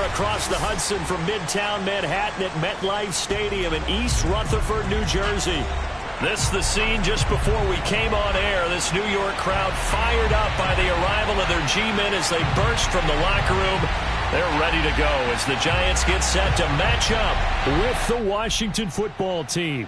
across the Hudson from Midtown Manhattan at MetLife Stadium in East Rutherford, New Jersey. This is the scene just before we came on air. This New York crowd fired up by the arrival of their G-men as they burst from the locker room. They're ready to go as the Giants get set to match up with the Washington football team.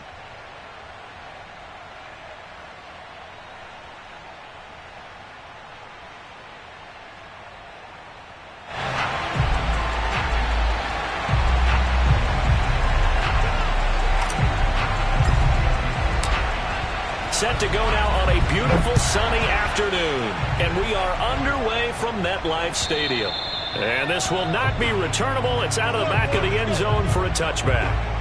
Set to go now on a beautiful sunny afternoon. And we are underway from MetLife Stadium. And this will not be returnable. It's out of the back of the end zone for a touchback.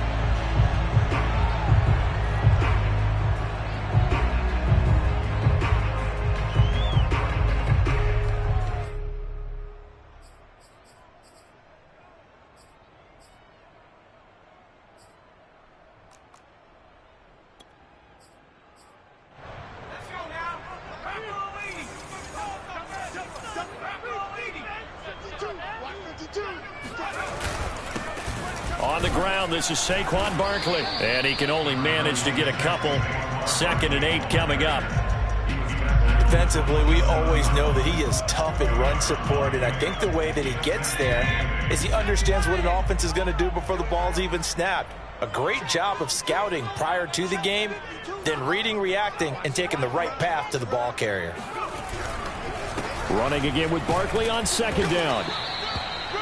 On the ground, this is Saquon Barkley. And he can only manage to get a couple. 2nd and 8 coming up. Defensively, we always know that he is tough in run support, and I think the way that he gets there is he understands what an offense is going to do before the ball's even snapped. A great job of scouting prior to the game, then reading, reacting, and taking the right path to the ball carrier. Running again with Barkley on 2nd down.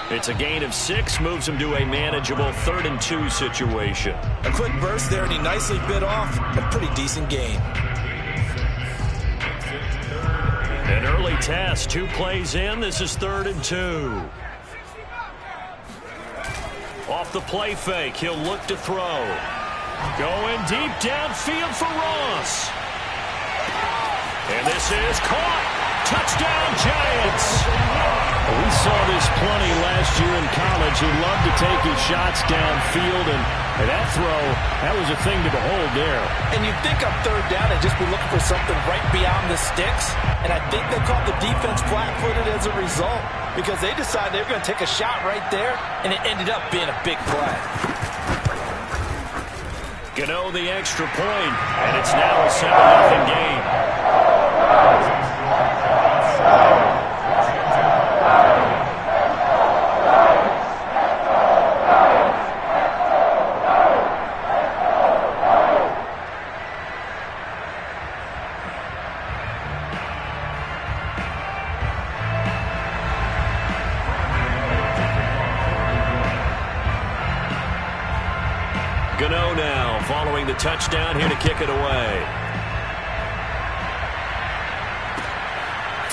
It's a gain of 6, moves him to a manageable 3rd and 2 situation. A quick burst there, and he nicely bit off a pretty decent gain. An early test, 2 plays in. This is 3rd and 2. Off the play fake, he'll look to throw. Going deep downfield for Ross. And this is caught. Touchdown, Giants. We saw this plenty last year in college. He loved to take his shots downfield, and that throw, that was a thing to behold there. And you'd think on 3rd down they'd just be looking for something right beyond the sticks, and I think they caught the defense flat-footed as a result because they decided they were going to take a shot right there, and it ended up being a big play. Gano the extra point, and it's now a 7-0 game. Gano now following the touchdown here to kick it away.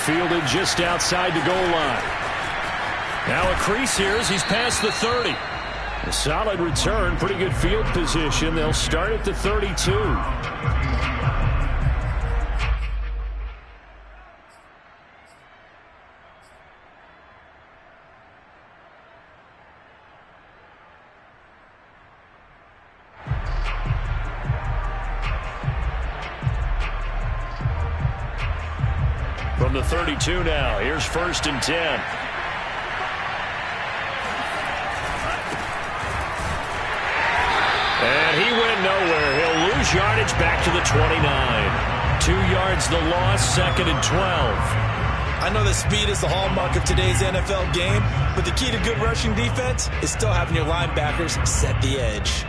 Fielded just outside the goal line. Now a crease here as he's past the 30. A solid return, pretty good field position. They'll start at the 32. From the 32 now, here's 1st and 10. And he went nowhere. He'll lose yardage back to the 29. 2 yards the loss, 2nd and 12. I know that speed is the hallmark of today's NFL game, but the key to good rushing defense is still having your linebackers set the edge.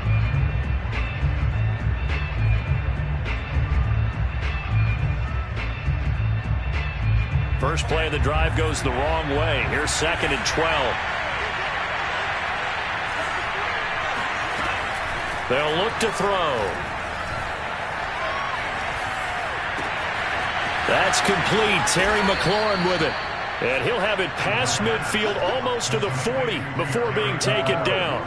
First play of the drive goes the wrong way. Here's 2nd and 12. They'll look to throw. That's complete. Terry McLaurin with it. And he'll have it past midfield almost to the 40 before being taken down.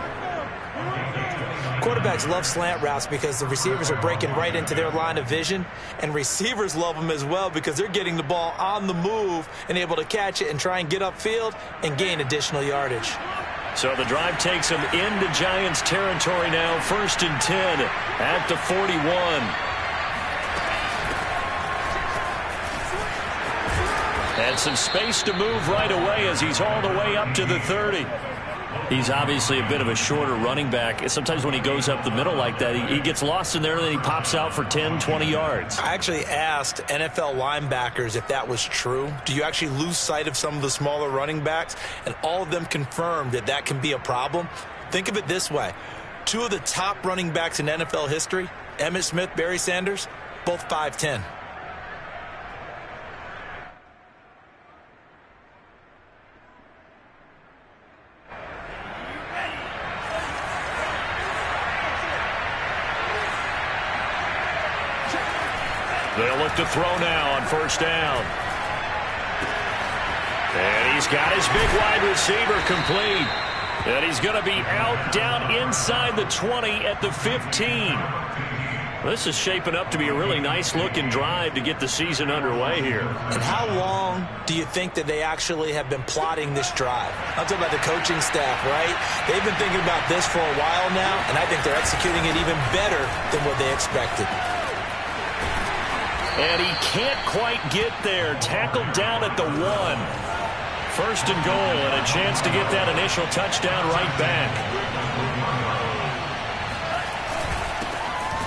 Quarterbacks love slant routes because the receivers are breaking right into their line of vision, and receivers love them as well because they're getting the ball on the move and able to catch it and try and get upfield and gain additional yardage. So the drive takes them into Giants territory now. 1st and 10 at the 41. And some space to move right away as he's all the way up to the 30. He's obviously a bit of a shorter running back. Sometimes when he goes up the middle like that, he gets lost in there, and then he pops out for 10, 20 yards. I actually asked NFL linebackers if that was true. Do you actually lose sight of some of the smaller running backs? And all of them confirmed that that can be a problem. Think of it this way. 2 of the top running backs in NFL history, Emmitt Smith, Barry Sanders, both 5'10". They'll look to throw now on first down. And he's got his big wide receiver complete. And he's going to be out down inside the 20 at the 15. This is shaping up to be a really nice-looking drive to get the season underway here. And how long do you think that they actually have been plotting this drive? I'm talking about the coaching staff, right? They've been thinking about this for a while now, and I think they're executing it even better than what they expected. And he can't quite get there. Tackled down at the 1. First and goal, and a chance to get that initial touchdown right back.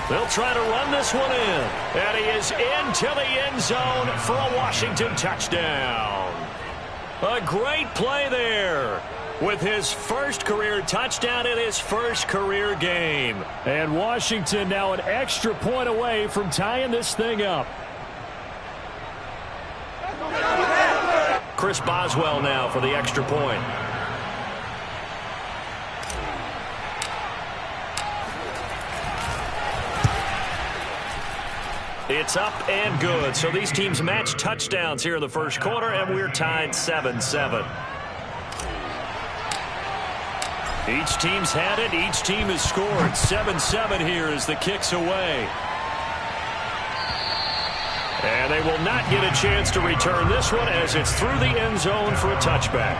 They'll try to run this one in. And he is into the end zone for a Washington touchdown. A great play there with his first career touchdown in his first career game. And Washington now an extra point away from tying this thing up. Chris Boswell now for the extra point. It's up and good. So these teams match touchdowns here in the first quarter, and we're tied 7-7. Each team's had it. Each team has scored. 7-7 here as the kick's away. And they will not get a chance to return this one as it's through the end zone for a touchback.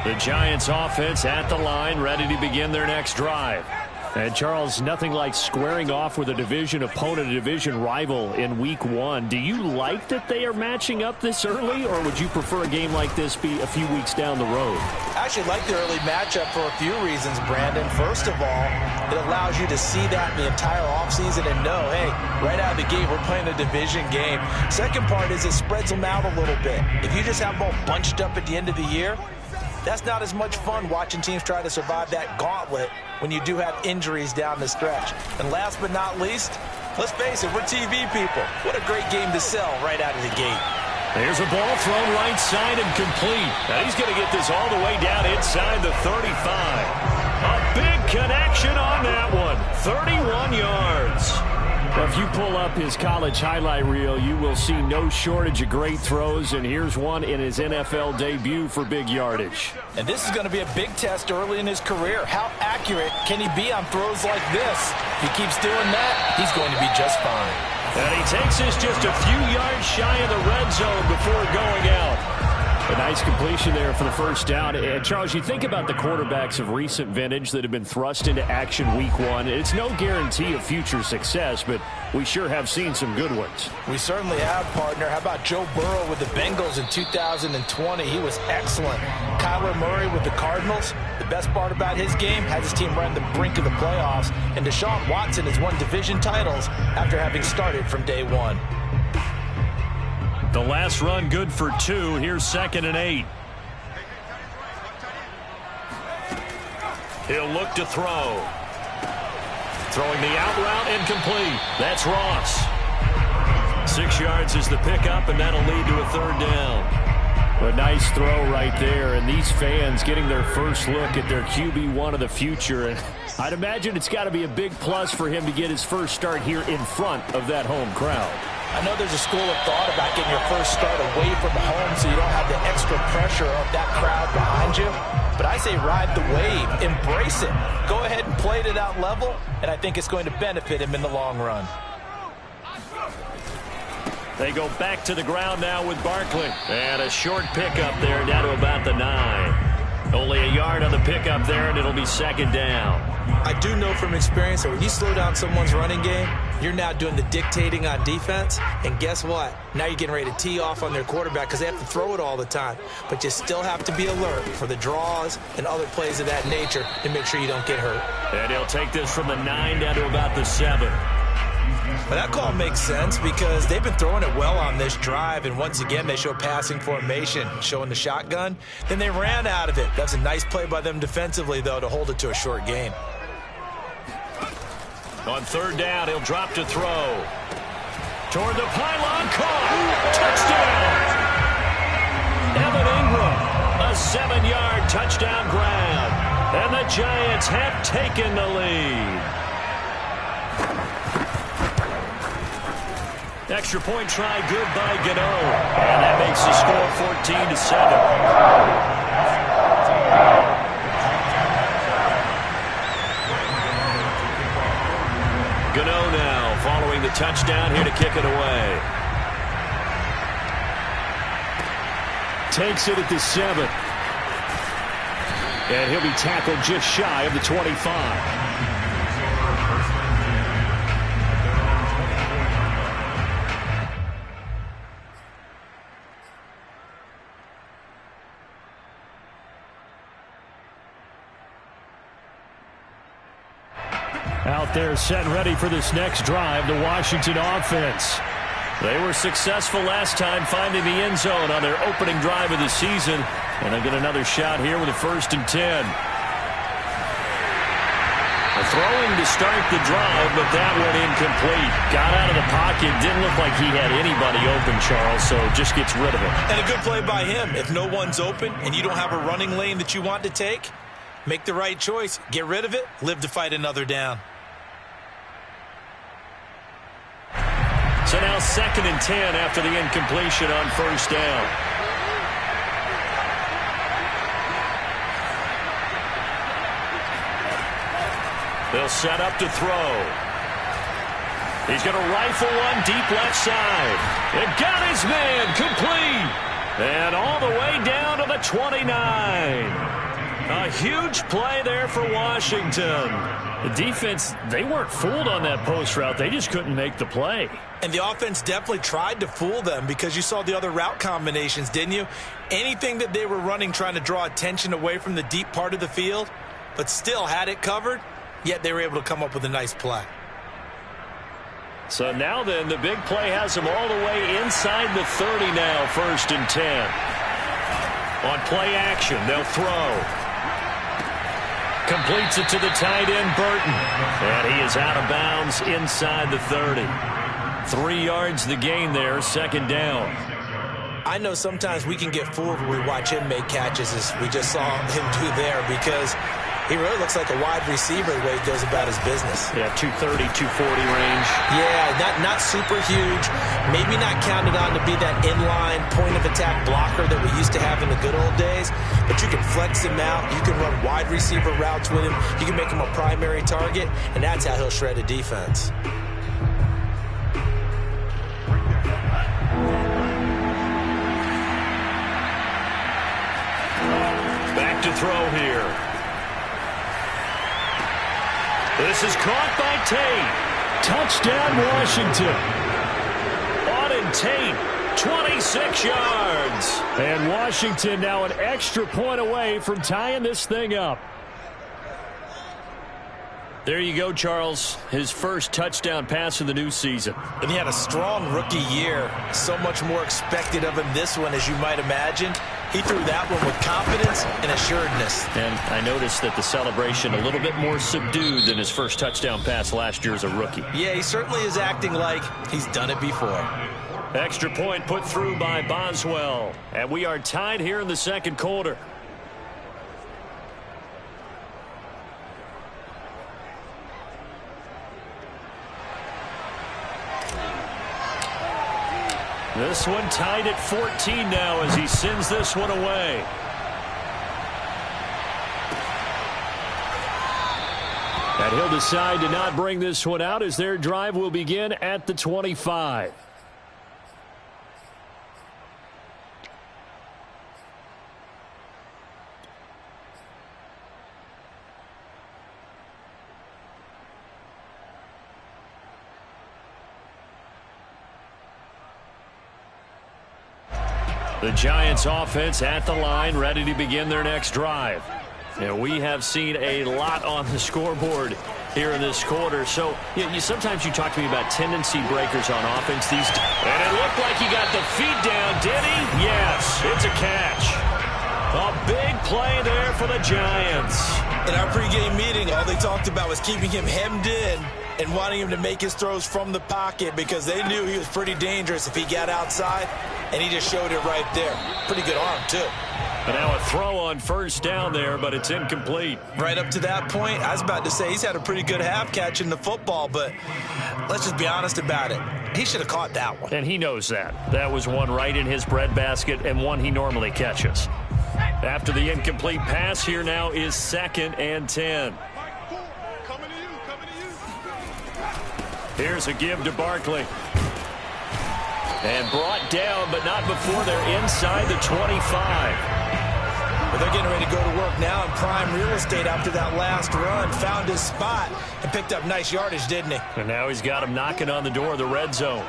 The Giants offense at the line, ready to begin their next drive. And, Charles, nothing like squaring off with a division opponent, a division rival in Week 1. Do you like that they are matching up this early, or would you prefer a game like this be a few weeks down the road? I actually like the early matchup for a few reasons, Brandon. First of all, it allows you to see that in the entire offseason and know, hey, right out of the gate, we're playing a division game. Second part is it spreads them out a little bit. If you just have them all bunched up at the end of the year, that's not as much fun watching teams try to survive that gauntlet when you do have injuries down the stretch. And last but not least, let's face it, we're TV people. What a great game to sell right out of the gate. There's a ball thrown right side and complete. Now he's going to get this all the way down inside the 35. A big connection on that one. 31 yards. If you pull up his college highlight reel, you will see no shortage of great throws, and here's one in his NFL debut for big yardage. And this is going to be a big test early in his career. How accurate can he be on throws like this? If he keeps doing that, he's going to be just fine. And he takes this just a few yards shy of the red zone before going out. A nice completion there for the first down. And Charles, you think about the quarterbacks of recent vintage that have been thrust into action Week 1. It's no guarantee of future success, but we sure have seen some good ones. We certainly have, partner. How about Joe Burrow with the Bengals in 2020? He was excellent. Kyler Murray with the Cardinals. The best part about his game has his team right on the brink of the playoffs. And Deshaun Watson has won division titles after having started from day one. The last run good for 2. Here's 2nd and 8. He'll look to throw. Throwing the out route incomplete. That's Ross. 6 yards is the pickup, and that'll lead to a 3rd down. A nice throw right there, and these fans getting their first look at their QB1 of the future. And I'd imagine it's got to be a big plus for him to get his first start here in front of that home crowd. I know there's a school of thought about getting your first start away from home so you don't have the extra pressure of that crowd behind you. But I say ride the wave. Embrace it. Go ahead and play to that level, and I think it's going to benefit him in the long run. They go back to the ground now with Barkley. And a short pickup there down to about the 9. Only a yard on the pickup there, and it'll be second down. I do know from experience that when you slow down someone's running game, you're now doing the dictating on defense. And guess what? Now you're getting ready to tee off on their quarterback because they have to throw it all the time. But you still have to be alert for the draws and other plays of that nature to make sure you don't get hurt. And he'll take this from the 9 down to about the 7. But that call makes sense because they've been throwing it well on this drive, and once again they show passing formation, showing the shotgun. Then they ran out of it. That's a nice play by them defensively, though, to hold it to a short gain. On 3rd down, he'll drop to throw. Toward the pylon, caught. Touchdown! Evan Ingram, a 7-yard touchdown grab. And the Giants have taken the lead. Extra point try good by Gano. And that makes the score 14-7. Gano now following the touchdown here to kick it away. Takes it at the 7. And he'll be tackled just shy of the 25. Out there set and ready for this next drive, the Washington offense. They were successful last time finding the end zone on their opening drive of the season. And they'll get another shot here with a 1st and 10. A throwing to start the drive, but that went incomplete. Got out of the pocket, didn't look like he had anybody open, Charles, so just gets rid of it. And a good play by him. If no one's open and you don't have a running lane that you want to take, make the right choice. Get rid of it. Live to fight another down. So now 2nd and 10 after the incompletion on 1st down. They'll set up to throw. He's going to rifle one deep left side. It got his man complete. And all the way down to the 29. A huge play there for Washington. The defense, they weren't fooled on that post route. They just couldn't make the play. And the offense definitely tried to fool them because you saw the other route combinations, didn't you? Anything that they were running trying to draw attention away from the deep part of the field, but still had it covered, yet they were able to come up with a nice play. So now then, the big play has them all the way inside the 30 now, 1st and 10. On play action, they'll throw. Completes it to the tight end, Burton. And he is out of bounds inside the 30. 3 yards the gain there, 2nd down. I know sometimes we can get fooled when we watch him make catches as we just saw him do there because he really looks like a wide receiver the way he goes about his business. Yeah, 230, 240 range. Yeah, not super huge. Maybe not counted on to be that inline point-of-attack blocker that we used to have in the good old days. But you can flex him out. You can run wide receiver routes with him. You can make him a primary target, and that's how he'll shred a defense. Back to throw here. This is caught by Tate. Touchdown, Washington. Auden Tate, 26 yards. And Washington now an extra point away from tying this thing up. There you go, Charles. His first touchdown pass of the new season. And he had a strong rookie year. So much more expected of him this one, as you might imagine. He threw that one with confidence and assuredness. And I noticed that the celebration a little bit more subdued than his first touchdown pass last year as a rookie. Yeah, he certainly is acting like he's done it before. Extra point put through by Boswell. And we are tied here in the 2nd quarter. This one tied at 14 now as he sends this one away. And he'll decide to not bring this one out as their drive will begin at the 25. The Giants offense at the line, ready to begin their next drive. And we have seen a lot on the scoreboard here in this quarter. So sometimes you talk to me about tendency breakers on offense. And it looked like he got the feet down, did he? Yes, it's a catch. A big play there for the Giants. In our pregame meeting, all they talked about was keeping him hemmed in and wanting him to make his throws from the pocket because they knew he was pretty dangerous if he got outside, and he just showed it right there. Pretty good arm, too. And now a throw on first down there, but it's incomplete. Right up to that point, I was about to say he's had a pretty good half catching the football, but let's just be honest about it. He should have caught that one. And he knows that. That was one right in his breadbasket and one he normally catches. After the incomplete pass, here now is 2nd and 10. Here's a give to Barkley. And brought down, but not before they're inside the 25. But they're getting ready to go to work now in prime real estate after that last run. Found his spot and picked up nice yardage, didn't he? And now he's got him knocking on the door of the red zone.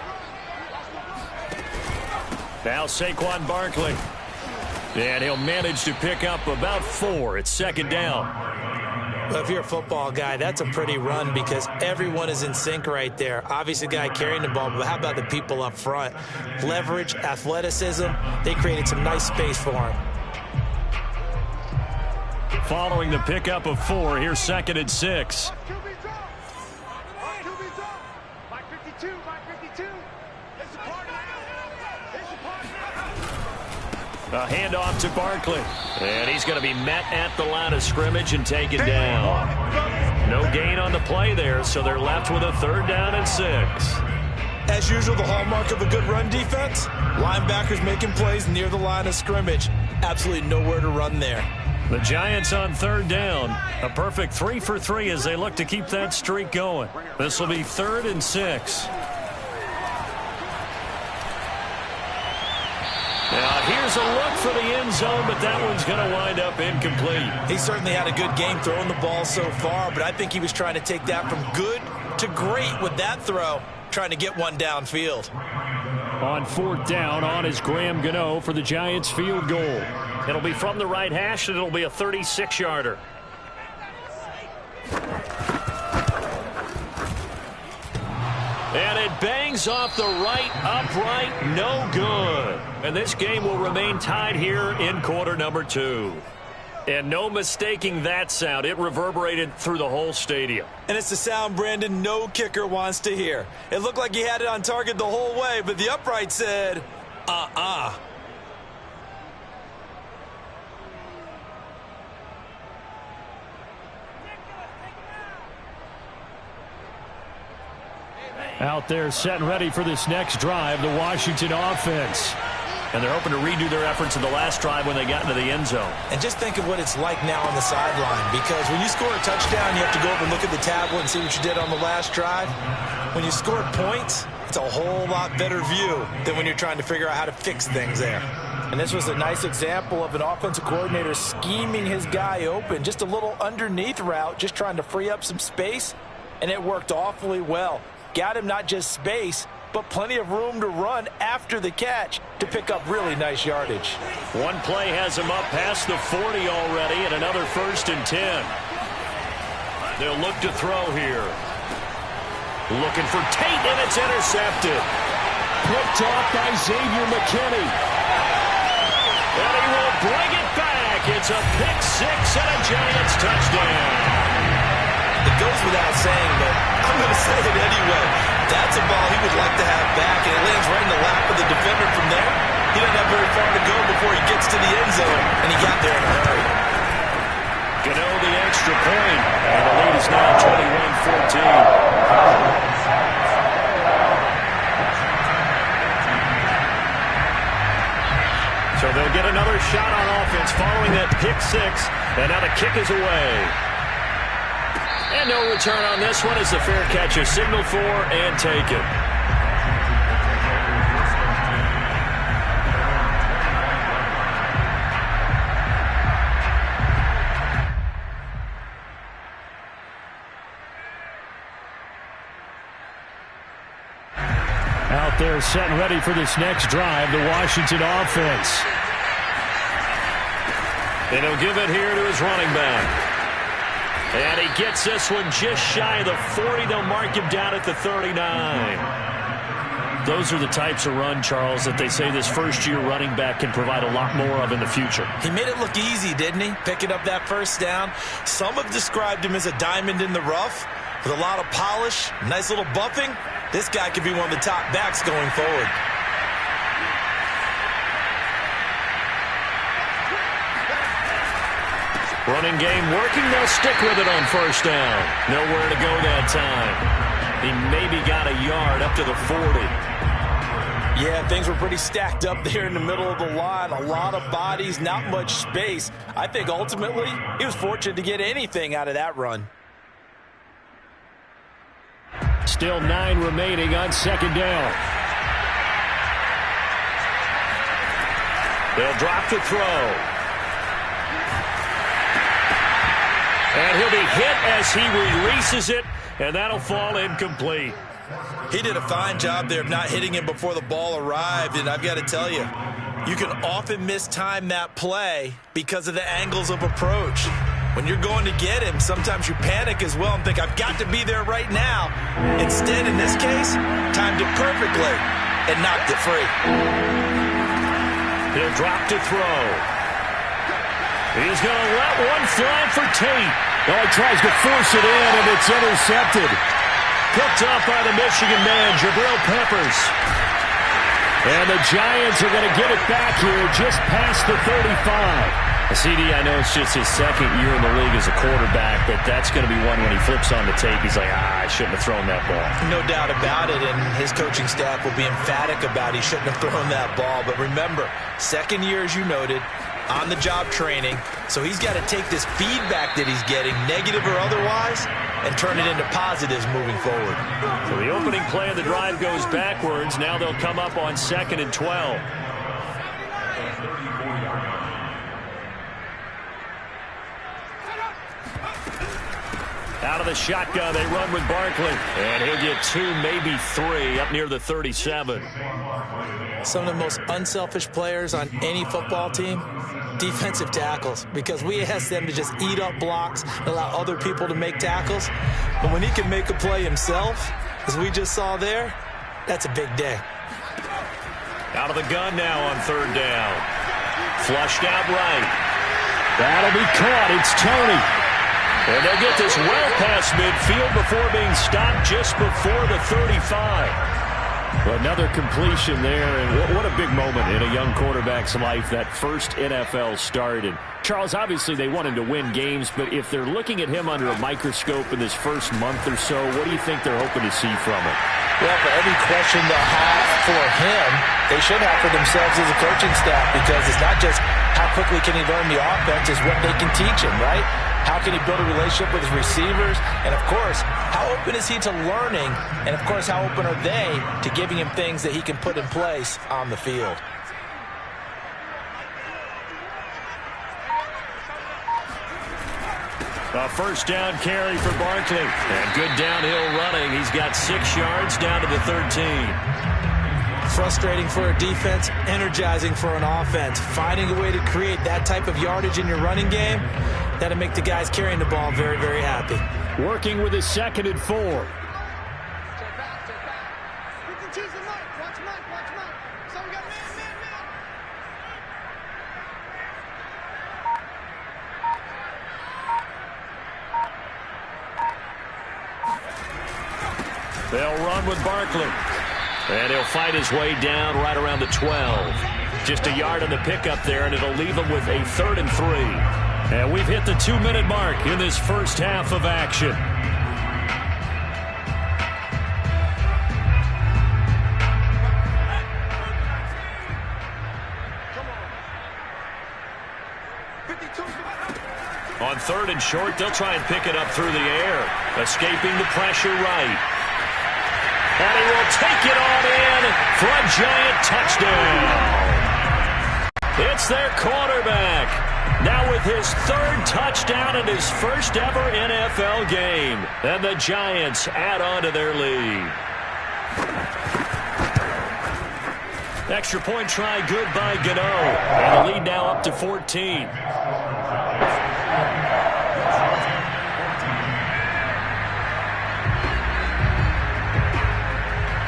Now Saquon Barkley. And he'll manage to pick up about 4. It's 2nd down. Well, if you're a football guy, that's a pretty run because everyone is in sync right there. Obviously, the guy carrying the ball, but how about the people up front? Leverage, athleticism, they created some nice space for him. Following the pickup of 4, here's 2nd and 6. A handoff to Barkley. And he's going to be met at the line of scrimmage and taken down. No gain on the play there, so they're left with a 3rd down and 6. As usual, the hallmark of a good run defense, linebackers making plays near the line of scrimmage. Absolutely nowhere to run there. The Giants on 3rd down. A perfect 3 for 3 as they look to keep that streak going. This will be 3rd and 6. Now, here's a look for the end zone, but that one's going to wind up incomplete. He certainly had a good game throwing the ball so far, but I think he was trying to take that from good to great with that throw, trying to get one downfield. On 4th down, on is Graham Gano for the Giants field goal. It'll be from the right hash, and it'll be a 36-yarder. And it bangs off the right upright, no good. And this game will remain tied here in quarter number 2. And no mistaking that sound. It reverberated through the whole stadium. And it's the sound, Brandon, no kicker wants to hear. It looked like he had it on target the whole way, but the upright said, Out there set and ready for this next drive, the Washington offense. And they're hoping to redo their efforts in the last drive when they got into the end zone. And just think of what it's like now on the sideline, because when you score a touchdown, you have to go over and look at the tablet and see what you did on the last drive. When you scored points, it's a whole lot better view than when you're trying to figure out how to fix things there. And this was a nice example of an offensive coordinator scheming his guy open, just a little underneath route, just trying to free up some space, and it worked awfully well. Got him not just space, but plenty of room to run after the catch to pick up really nice yardage. One play has him up past the 40 already, and another 1st and 10. They'll look to throw here. Looking for Tate, and it's intercepted. Picked off by Xavier McKinney. And he will bring it back. It's a pick 6 and a Giants touchdown. It goes without saying, but I'm going to say it anyway. That's a ball he would like to have back, and it lands right in the lap of the defender from there. He doesn't have very far to go before he gets to the end zone, and he got there in a hurry. Gano the extra point, and the lead is now 21-14. So they'll get another shot on offense following that pick 6, and now the kick is away. And no return on this one as the fair catch is signaled for and taken. Out there set and ready for this next drive, the Washington offense. And he'll give it here to his running back. And he gets this one just shy of the 40. They'll mark him down at the 39. Those are the types of run, Charles, that they say this first-year running back can provide a lot more of in the future. He made it look easy, didn't he? Picking up that first down. Some have described him as a diamond in the rough with a lot of polish, nice little buffing. This guy could be one of the top backs going forward. Running game working. They'll stick with it on first down. Nowhere to go that time. He maybe got a yard up to the 40. Yeah, things were pretty stacked up there in the middle of the line. A lot of bodies, not much space. I think ultimately he was fortunate to get anything out of that run. Still 9 remaining on second down. They'll drop the throw. And he'll be hit as he releases it, and that'll fall incomplete. He did a fine job there of not hitting him before the ball arrived, and I've got to tell you, you can often mistime that play because of the angles of approach. When you're going to get him, sometimes you panic as well and think, I've got to be there right now. Instead, in this case, timed it perfectly and knocked it free. He'll drop to throw. He's going to let one fly for Tate. Oh, he tries to force it in, and it's intercepted. Picked up by the Michigan man, Jabril Peppers. And the Giants are going to get it back here just past the 35. CD, I know it's just his second year in the league as a quarterback, but that's going to be one when he flips on the tape. He's like, I shouldn't have thrown that ball. No doubt about it, and his coaching staff will be emphatic about he shouldn't have thrown that ball. But remember, second year, as you noted, on-the-job training, so he's got to take this feedback that he's getting, negative or otherwise, and turn it into positives moving forward. So the opening play of the drive goes backwards. Now they'll come up on 2nd and 12. Out of the shotgun, they run with Barkley. And he'll get 2, maybe 3, up near the 37. Some of the most unselfish players on any football team, defensive tackles, because we ask them to just eat up blocks, allow other people to make tackles. But when he can make a play himself, as we just saw there, that's a big day. Out of the gun now on 3rd down. Flushed out right. That'll be caught. It's Tony. And they'll get this well past midfield before being stopped just before the 35. Well, another completion there, and what a big moment in a young quarterback's life, that first NFL start. And Charles, obviously they want him to win games, but if they're looking at him under a microscope in this first month or so, what do you think they're hoping to see from him? Well, for every question they'll have for him, they should have for themselves as a coaching staff, because it's not just how quickly can he learn the offense, it's what they can teach him, right? How can he build a relationship with his receivers? And, of course, how open is he to learning? And, of course, how open are they to giving him things that he can put in place on the field? A first down carry for Barkley. And good downhill running. He's got 6 yards down to the 13. Frustrating for a defense, energizing for an offense. Finding a way to create that type of yardage in your running game, that'll make the guys carrying the ball very, very happy. Working with his 2nd and 4. They'll run with Barkley. And he'll fight his way down right around the 12. Just a yard on the pickup there, and it'll leave him with a 3rd and 3. And we've hit the 2-minute mark in this first half of action. On 3rd and short, they'll try and pick it up through the air, escaping the pressure right. And he will take it on in for a giant touchdown. It's their quarterback, now with his 3rd touchdown in his first ever NFL game. And the Giants add on to their lead. Extra point try good by Gano. And the lead now up to 14.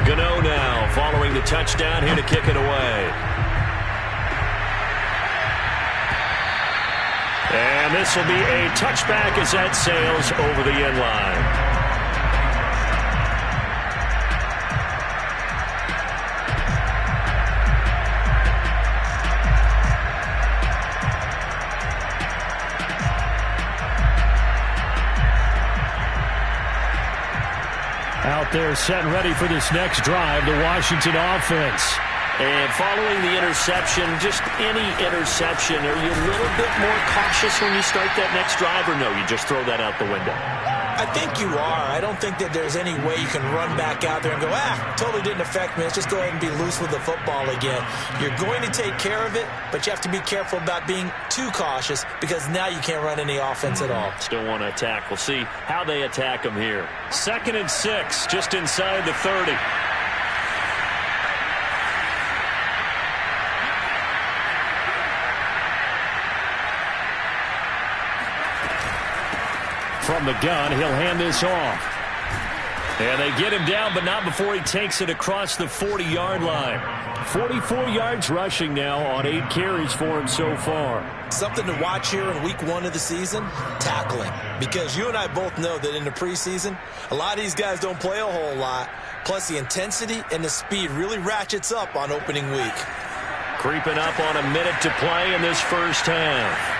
Gano now following the touchdown here to kick it away. And this will be a touchback as that sails over the end line. Out there set and ready for this next drive, the Washington offense. And following the interception, just any interception, are you a little bit more cautious when you start that next drive, or no, you just throw that out the window? I think you are. I don't think that there's any way you can run back out there and go, totally didn't affect me. Let's just go ahead and be loose with the football again. You're going to take care of it, but you have to be careful about being too cautious because now you can't run any offense at all. Still want to attack. We'll see how they attack them here. 2nd and 6, just inside the 30. From the gun, he'll hand this off. And they get him down, but not before he takes it across the 40-yard line. 44 yards rushing now on 8 carries for him so far. Something to watch here in week 1 of the season, tackling. Because you and I both know that in the preseason, a lot of these guys don't play a whole lot. Plus the intensity and the speed really ratchets up on opening week. Creeping up on a minute to play in this first half.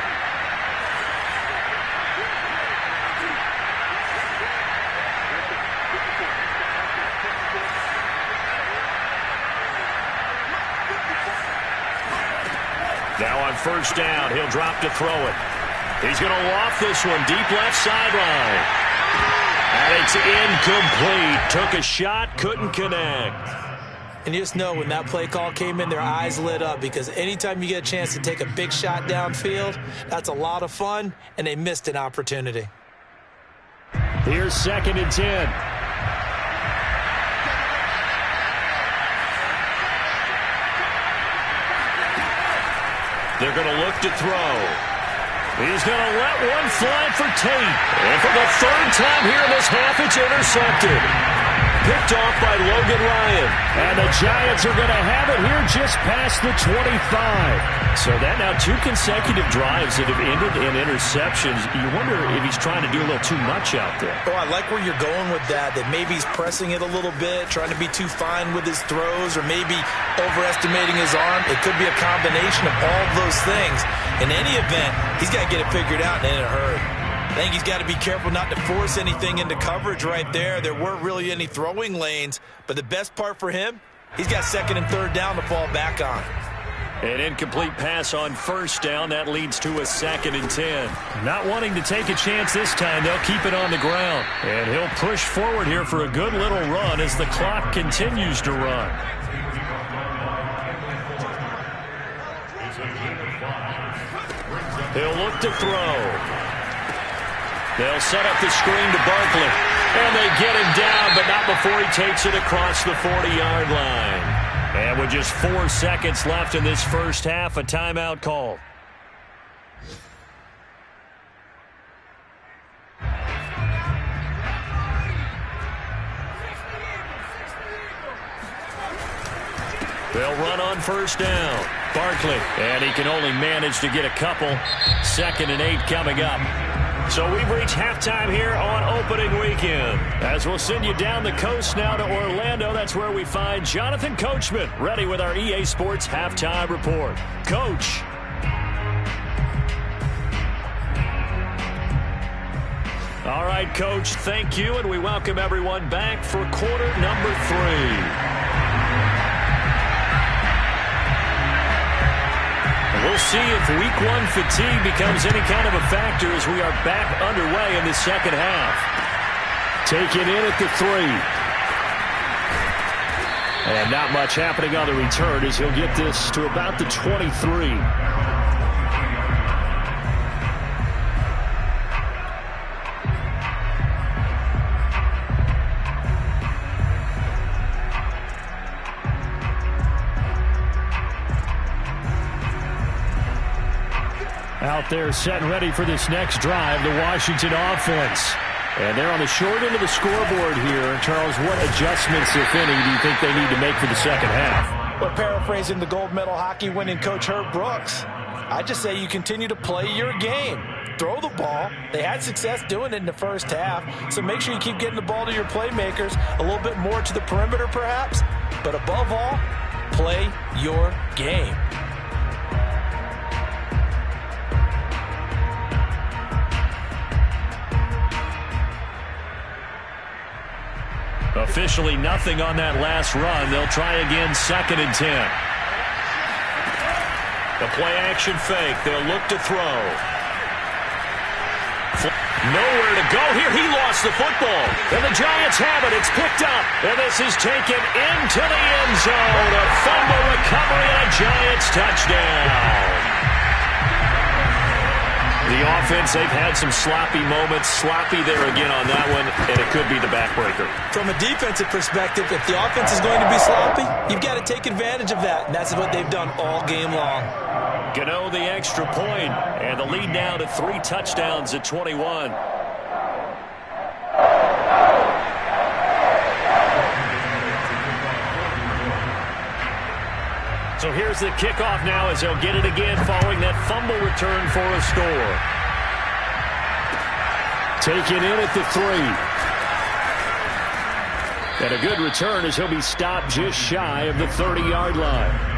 Now on first down, he'll drop to throw it. He's going to loft this one deep left sideline. And it's incomplete. Took a shot, couldn't connect. And you just know when that play call came in, their eyes lit up because anytime you get a chance to take a big shot downfield, that's a lot of fun, and they missed an opportunity. Here's 2nd and 10. They're going to look to throw. He's going to let one fly for Tate. And for the 3rd time here in this half, it's intercepted. Picked off by Logan Ryan. And the Giants are going to have it here just past the 25. So that now 2 consecutive drives that have ended in interceptions. You wonder if he's trying to do a little too much out there. Oh, I like where you're going with that maybe he's pressing it a little bit, trying to be too fine with his throws, or maybe overestimating his arm. It could be a combination of all those things. In any event, he's got to get it figured out and in a hurry. I think he's got to be careful not to force anything into coverage right there. There weren't really any throwing lanes, but the best part for him, he's got 2nd and 3rd down to fall back on. An incomplete pass on first down. That leads to a 2nd and 10. Not wanting to take a chance this time, they'll keep it on the ground. And he'll push forward here for a good little run as the clock continues to run. He'll look to throw. They'll set up the screen to Barkley. And they get him down, but not before he takes it across the 40-yard line. And with just 4 seconds left in this first half, a timeout call. They'll run on first down. Barkley, and he can only manage to get a couple. 2nd and 8 coming up. So we've reached halftime here on opening weekend. As we'll send you down the coast now to Orlando, that's where we find Jonathan Coachman ready with our EA Sports Halftime Report. Coach. All right, Coach, thank you, and we welcome everyone back for quarter number 3. We'll see if week 1 fatigue becomes any kind of a factor as we are back underway in the second half. Taken in at the 3. And not much happening on the return as he'll get this to about the 23. there set and ready for this next drive, the Washington offense. And they're on the short end of the scoreboard here. Charles, what adjustments, if any, do you think they need to make for the second half? Well, paraphrasing the gold medal hockey winning coach Herb Brooks, I just say you continue to play your game. Throw the ball. They had success doing it in the first half, so make sure you keep getting the ball to your playmakers, a little bit more to the perimeter perhaps, but above all, play your game. Officially nothing on that last run. They'll try again, 2nd and 10. The play action fake. They'll look to throw. Nowhere to go here. He lost the football. And the Giants have it. It's picked up. And this is taken into the end zone. A fumble recovery and a Giants touchdown. The offense, they've had some sloppy moments. Sloppy there again on that one, and it could be the backbreaker. From a defensive perspective, if the offense is going to be sloppy, you've got to take advantage of that, and that's what they've done all game long. Gano the extra point, and the lead now to 3 touchdowns at 21. So here's the kickoff now as they'll get it again following that fumble return for a score. Taken in at the 3. And a good return as he'll be stopped just shy of the 30-yard line.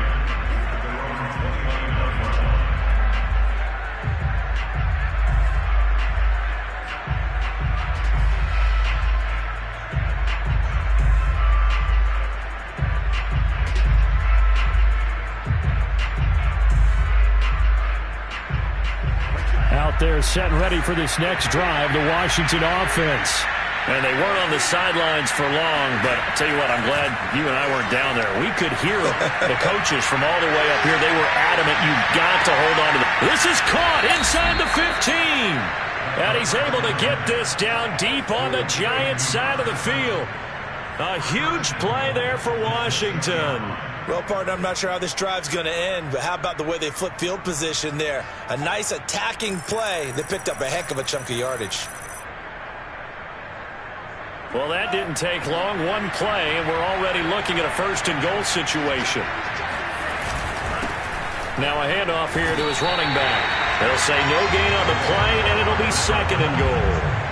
They're set and ready for this next drive, the Washington offense. And they weren't on the sidelines for long, but I'll tell you what, I'm glad you and I weren't down there. We could hear the coaches from all the way up here. They were adamant, you've got to hold on to this. Is caught inside the 15. And he's able to get this down deep on the Giants side of the field. A huge play there for Washington. Well, partner, I'm not sure how this drive's going to end, but how about the way they flip field position there? A nice attacking play. They picked up a heck of a chunk of yardage. Well, that didn't take long. One play, and we're already looking at a 1st and goal situation. Now a handoff here to his running back. They'll say no gain on the play, and it'll be 2nd and goal.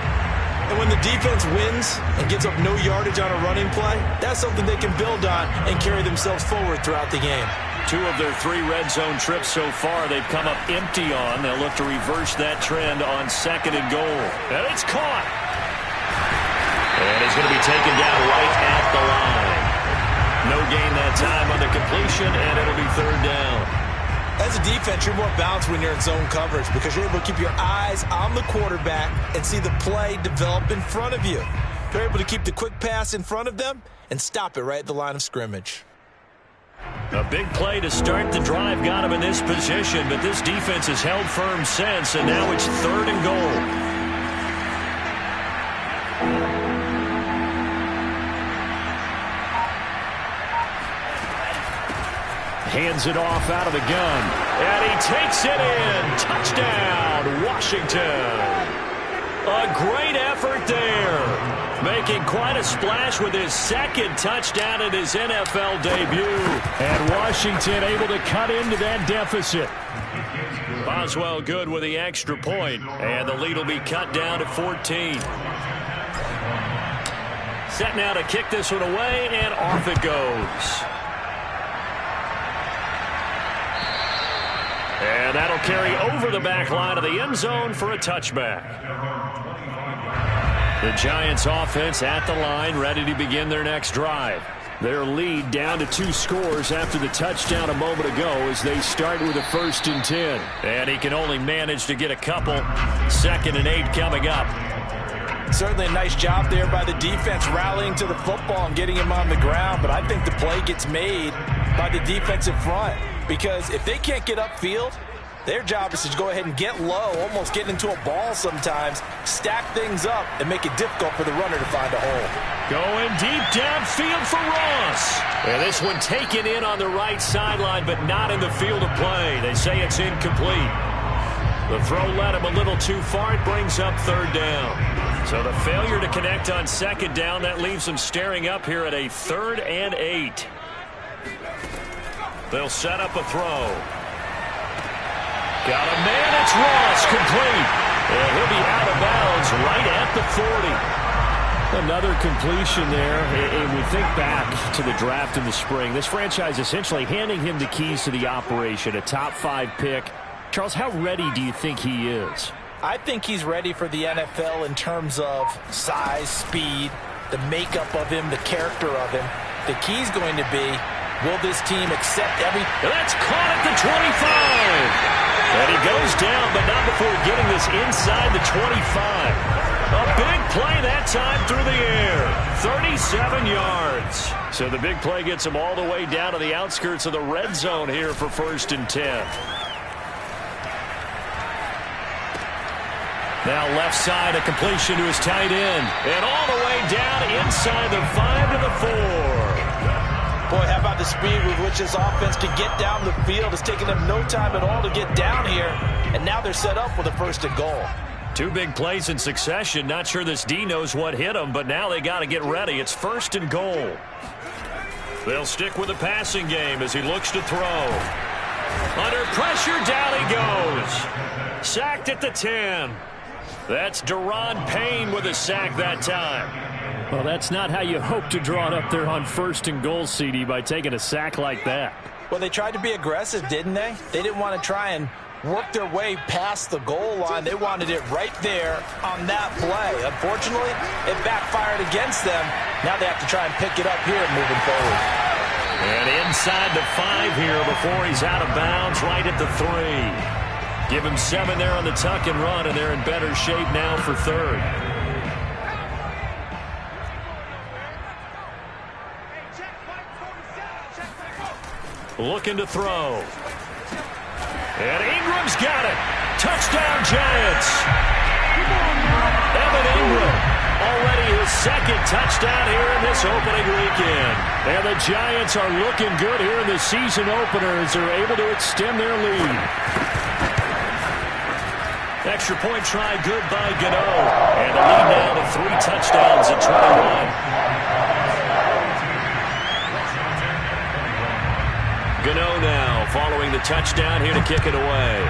And when the defense wins and gets up no yardage on a running play, that's something they can build on and carry themselves forward throughout the game. 2 of their 3 red zone trips so far they've come up empty on. They'll look to reverse that trend on 2nd and goal. And it's caught. And he's going to be taken down right at the line. No gain that time on the completion, and it'll be 3rd down. As a defense, you're more balanced when you're in zone coverage because you're able to keep your eyes on the quarterback and see the play develop in front of you. You're able to keep the quick pass in front of them and stop it right at the line of scrimmage. A big play to start the drive got him in this position, but this defense has held firm since, and now it's 3rd and goal. Hands it off out of the gun. And he takes it in. Touchdown, Washington. A great effort there. Making quite a splash with his 2nd touchdown in his NFL debut. And Washington able to cut into that deficit. Boswell good with the extra point. And the lead will be cut down to 14. Set now to kick this one away, and off it goes. And that'll carry over the back line of the end zone for a touchback. The Giants offense at the line, ready to begin their next drive. Their lead down to 2 scores after the touchdown a moment ago as they start with a 1st and 10. And he can only manage to get a couple. 2nd and 8 coming up. Certainly a nice job there by the defense rallying to the football and getting him on the ground, but I think the play gets made by the defensive front. Because if they can't get upfield, their job is to go ahead and get low, almost get into a ball sometimes, stack things up, and make it difficult for the runner to find a hole. Going deep downfield for Ross. And this one taken in on the right sideline, but not in the field of play. They say it's incomplete. The throw led him a little too far. It brings up third down. So the failure to connect on second down, that leaves them staring up here at a 3rd and 8. They'll set up a throw. Got a man. It's Ross. Complete. And he'll be out of bounds right at the 40. Another completion there, and we think back to the draft in the spring. This franchise essentially handing him the keys to the operation, a top 5 pick. Charles, how ready do you think he is? I think he's ready for the NFL in terms of size, speed, the makeup of him, the character of him. The key's going to be, will this team accept every... That's caught at the 25. And he goes down, but not before getting this inside the 25. A big play that time through the air. 37 yards. So the big play gets him all the way down to the outskirts of the red zone here for 1st and 10. Now left side, a completion to his tight end. And all the way down inside the 5 to the 4. Boy, how about the speed with which this offense can get down the field? It's taken them no time at all to get down here. And now they're set up with a 1st and goal. 2 big plays in succession. Not sure this D knows what hit him, but now they got to get ready. It's 1st and goal. They'll stick with the passing game as he looks to throw. Under pressure, down he goes. Sacked at the 10. That's Deron Payne with a sack that time. Well, that's not how you hope to draw it up there on 1st and goal, CD, by taking a sack like that. Well, they tried to be aggressive, didn't they? They didn't want to try and work their way past the goal line. They wanted it right there on that play. Unfortunately, it backfired against them. Now they have to try and pick it up here moving forward. And inside the 5 here before he's out of bounds, right at the 3. Give him 7 there on the tuck and run, and they're in better shape now for 3rd. Looking to throw. And Ingram's got it. Touchdown, Giants. Evan Ingram, already his 2nd touchdown here in this opening weekend. And the Giants are looking good here in the season opener as they're able to extend their lead. Extra point try good by Gano. And the lead now to 3 touchdowns at 21. Gano now following the touchdown here to kick it away.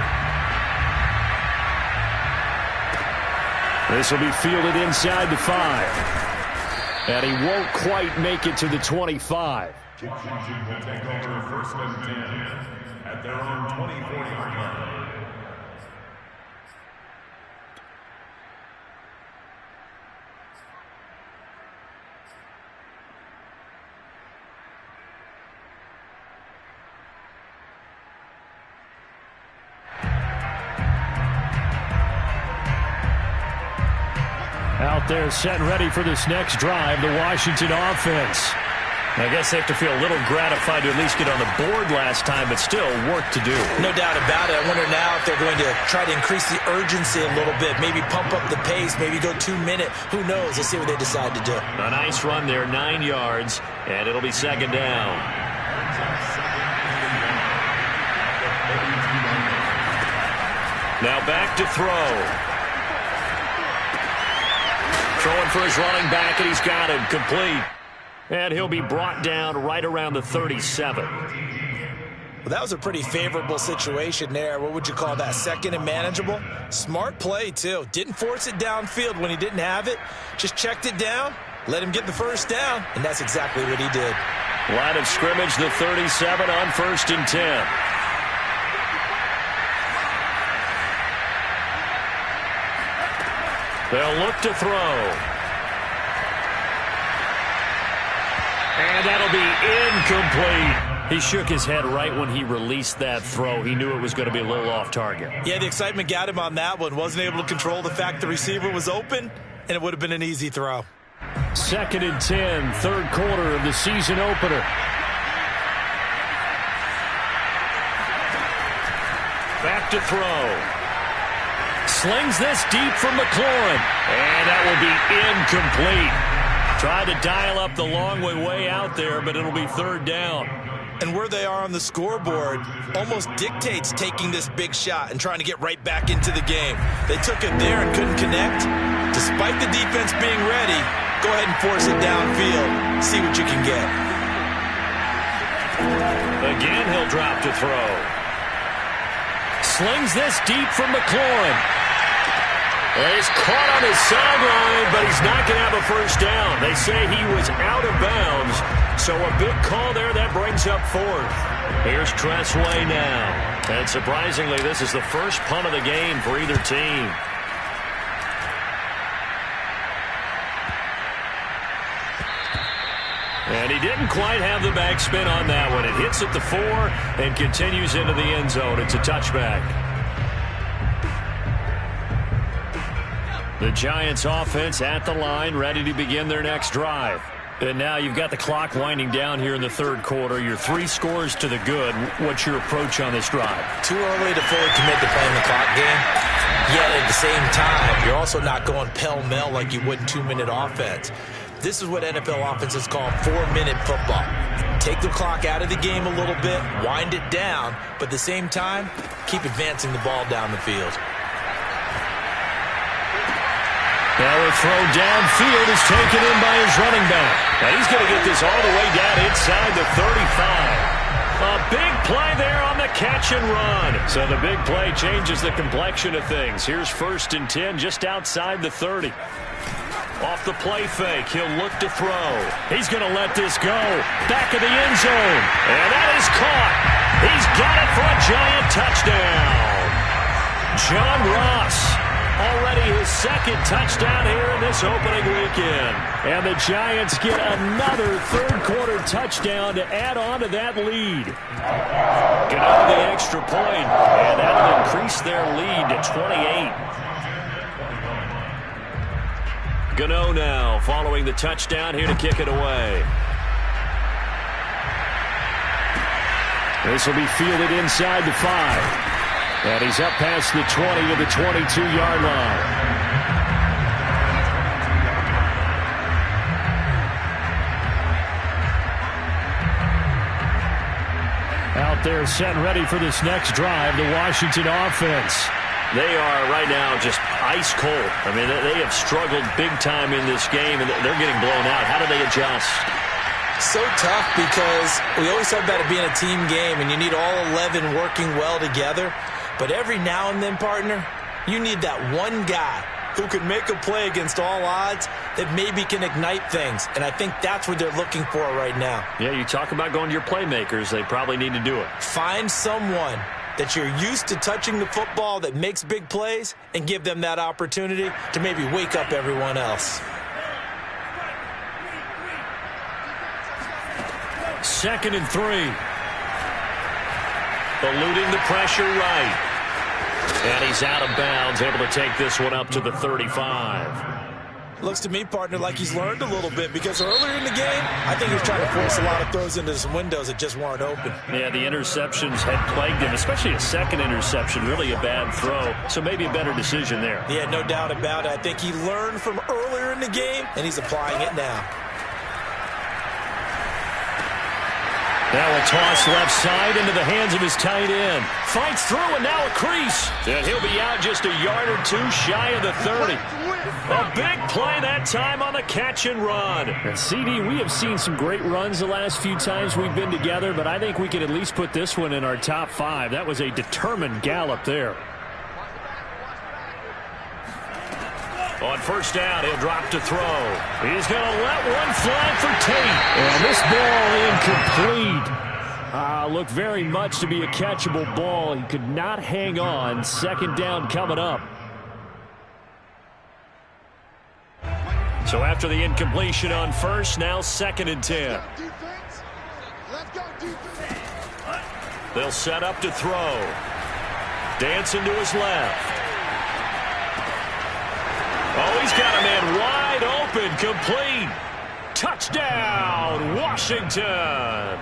This will be fielded inside the 5. And he won't quite make it to the 25. Washington will take over 1st and 10 at their own 24-yard line. Out there set and ready for this next drive, the Washington offense. I guess they have to feel a little gratified to at least get on the board last time, but still work to do. No doubt about it. I wonder now if they're going to try to increase the urgency a little bit, maybe pump up the pace, maybe go 2-minute. Who knows? Let's see what they decide to do. A nice run there, 9 yards, and it'll be 2nd down. Now back to throw. Throwing for his running back, and he's got him complete. And he'll be brought down right around the 37. Well, that was a pretty favorable situation there. What would you call that? 2nd and manageable? Smart play, too. Didn't force it downfield when he didn't have it. Just checked it down, let him get the 1st down, and that's exactly what he did. Line of scrimmage, the 37 on 1st and 10. They'll look to throw. And that'll be incomplete. He shook his head right when he released that throw. He knew it was going to be a little off target. Yeah, the excitement got him on that one. Wasn't able to control the fact the receiver was open, and it would have been an easy throw. 2nd and 10, 3rd quarter of the season opener. Back to throw. Slings this deep from McLaurin. And that will be incomplete. Tried to dial up the long way out there, but it'll be 3rd down. And where they are on the scoreboard almost dictates taking this big shot and trying to get right back into the game. They took it there and couldn't connect. Despite the defense being ready, go ahead and force it downfield. See what you can get. Again, he'll drop to throw. Slings this deep from McLaurin. He's caught on his sideline, but he's not going to have a first down. They say he was out of bounds, so a big call there that brings up fourth. Here's Tressway now. And surprisingly, this is the first punt of the game for either team. And he didn't quite have the backspin on that one. It hits at the 4 and continues into the end zone. It's a touchback. The Giants offense at the line, ready to begin their next drive. And now you've got the clock winding down here in the third quarter. You're 3 scores to the good. What's your approach on this drive? Too early to fully commit to playing the clock game. Yet at the same time, you're also not going pell-mell like you would in 2-minute offense. This is what NFL offenses call 4-minute football. Take the clock out of the game a little bit, wind it down, but at the same time, keep advancing the ball down the field. Now a throw downfield is taken in by his running back. And he's going to get this all the way down inside the 35. A big play there on the catch and run. So the big play changes the complexion of things. Here's 1st and 10 just outside the 30. Off the play fake, he'll look to throw. He's going to let this go. Back of the end zone. And that is caught. He's got it for a Giant touchdown. John Ross. Already his 2nd touchdown here in this opening weekend. And the Giants get another third-quarter touchdown to add on to that lead. Get out of the extra point, and that'll increase their lead to 28. Gano now following the touchdown here to kick it away. This will be fielded inside the 5. And he's up past the 20 to the 22-yard line. Out there set and ready for this next drive, the Washington offense. They are right now just ice cold. I mean, they have struggled big time in this game, and they're getting blown out. How do they adjust? So tough because we always talk about it being a team game, and you need all 11 working well together. But every now and then, partner, you need that one guy who can make a play against all odds that maybe can ignite things. And I think that's what they're looking for right now. Yeah, you talk about going to your playmakers. They probably need to do it. Find someone that you're used to touching the football that makes big plays and give them that opportunity to maybe wake up everyone else. 2nd and 3. Eluding the pressure right. And he's out of bounds, able to take this one up to the 35. Looks to me, partner, like he's learned a little bit because earlier in the game, I think he was trying to force a lot of throws into some windows that just weren't open. Yeah, the interceptions had plagued him, especially a 2nd interception, really a bad throw. So maybe a better decision there. Yeah, no doubt about it. I think he learned from earlier in the game, and he's applying it now. Now a toss left side into the hands of his tight end. Fights through, and now a crease. And he'll be out just a yard or 2 shy of the 30. A big play that time on the catch and run. And CD, we have seen some great runs the last few times we've been together, but I think we can at least put this one in our top 5. That was a determined gallop there. On 1st down, he'll drop to throw. He's going to let one fly for Tate. And this ball incomplete. Looked very much to be a catchable ball. He could not hang on. 2nd down coming up. So after the incompletion on 1st, now 2nd and 10. They'll set up to throw. Dancing to his left. Oh, he's got a man wide open, complete. Touchdown, Washington.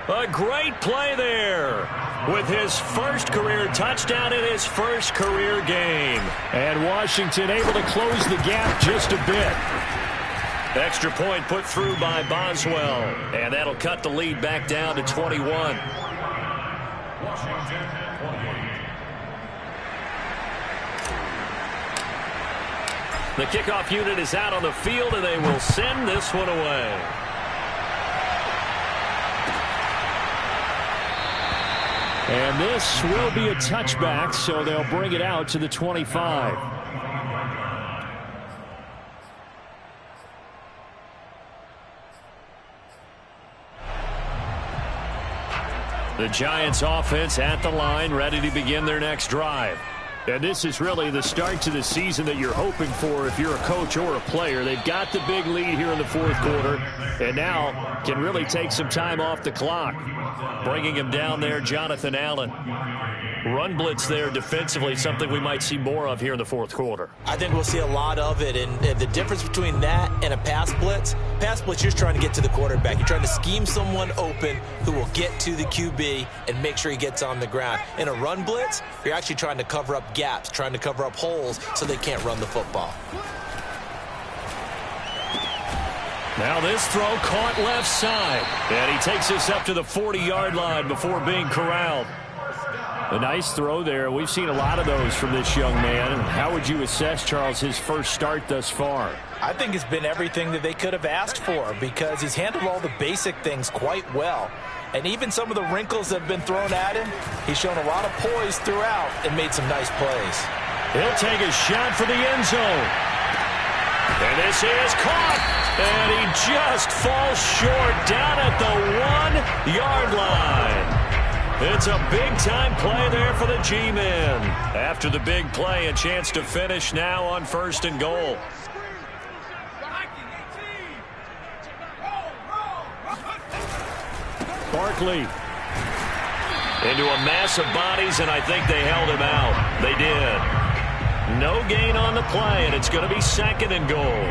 A great play there with his first career touchdown in his first career game. And Washington able to close the gap just a bit. Extra point put through by Boswell. And that'll cut the lead back down to 21. Washington, 28. The kickoff unit is out on the field, and they will send this one away. And this will be a touchback, so they'll bring it out to the 25. The Giants offense at the line, ready to begin their next drive. And this is really the start to the season that you're hoping for if you're a coach or a player. They've got the big lead here in the fourth quarter, and now can really take some time off the clock. Bringing him down there, Jonathan Allen. Run blitz there defensively, something we might see more of here in the fourth quarter. I think we'll see a lot of it, and the difference between that and a pass blitz, you're just trying to get to the quarterback. You're trying to scheme someone open who will get to the QB and make sure he gets on the ground. In a run blitz, you're actually trying to cover up gaps, trying to cover up holes so they can't run the football. Now this throw caught left side, and he takes us up to the 40-yard line before being corralled. A nice throw there. We've seen a lot of those from this young man. How would you assess, Charles, his first start thus far? I think it's been everything that they could have asked for because he's handled all the basic things quite well. And even some of the wrinkles that have been thrown at him, he's shown a lot of poise throughout and made some nice plays. He'll take a shot for the end zone. And this is caught. And he just falls short down at the 1-yard line. It's a big-time play there for the G-men. After the big play, a chance to finish now on 1st and goal. Barkley. Into a mass of bodies, and I think they held him out. They did. No gain on the play, and it's going to be 2nd and goal.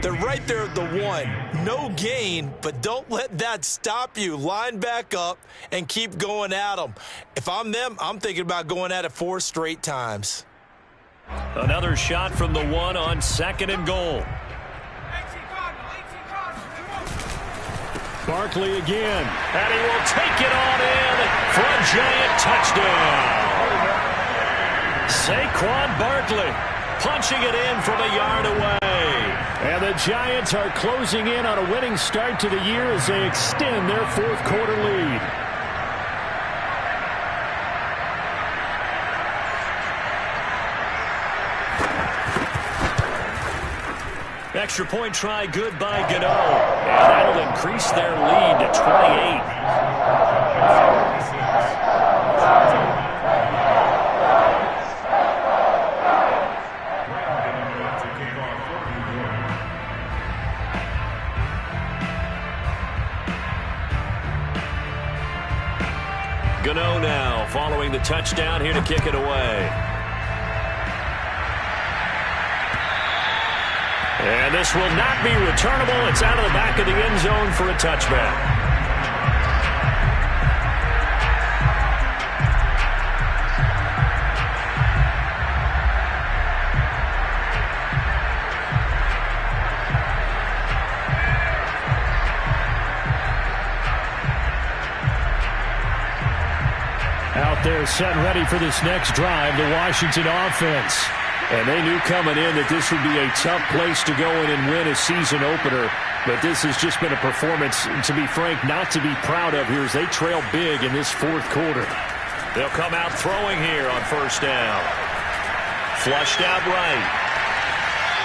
They're right there at the 1. No gain, but don't let that stop you. Line back up and keep going at them. If I'm them, I'm thinking about going at it 4 straight times. Another shot from the 1 on 2nd and goal. Barkley again. And he will take it on in for a Giant touchdown. Saquon Barkley punching it in from a yard away. And the Giants are closing in on a winning start to the year as they extend their fourth quarter lead. Extra point try good by Gano. And that'll increase their lead to 28. Gano now following the touchdown here to kick it away. And this will not be returnable. It's out of the back of the end zone for a touchback. Out there set ready for this next drive, the Washington offense. And they knew coming in that this would be a tough place to go in and win a season opener. But this has just been a performance, to be frank, not to be proud of here as they trail big in this fourth quarter. They'll come out throwing here on 1st down. Flushed out right.